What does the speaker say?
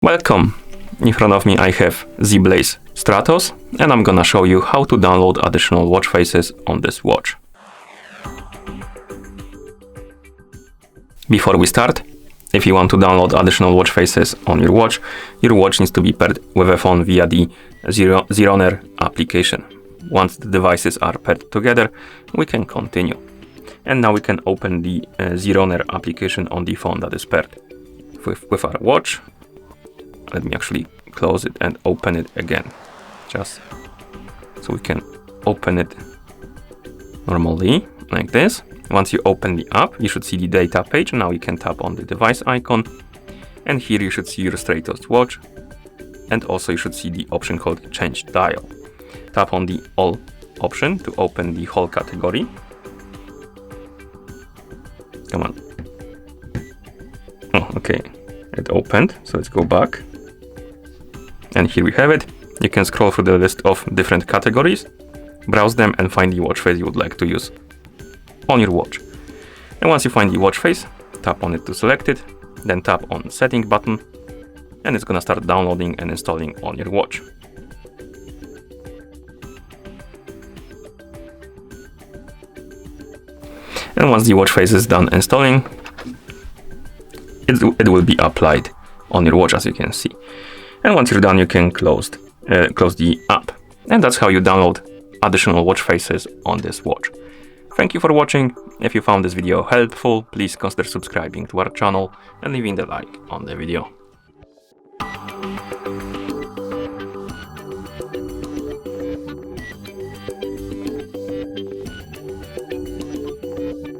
Welcome! In front of me I have Zeblaze Stratos, and I'm gonna show you how to download additional watch faces on this watch. Before we start, if you want to download additional watch faces on your watch needs to be paired with a phone via the Zeroner application. Once the devices are paired together, we can continue. And now we can open the Zeroner application on the phone that is paired with our watch. Let me actually close it and open it again, just so we can open it normally like this. Once you open the app, you should see the data page. Now you can tap on the device icon, and here you should see your Stratos watch, and also you should see the option called change dial. Tap on the all option to open the whole category. Come on. Oh, okay, it opened, so let's go back. And here we have it. You can scroll through the list of different categories, browse them, and find the watch face you would like to use on your watch. And once you find the watch face, tap on it to select it, then tap on the setting button, and it's gonna start downloading and installing on your watch. And once the watch face is done installing, it will be applied on your watch, as you can see. And once you're done, you can close the app. And that's how you download additional watch faces on this watch. Thank you for watching. If you found this video helpful, please consider subscribing to our channel and leaving the like on the video.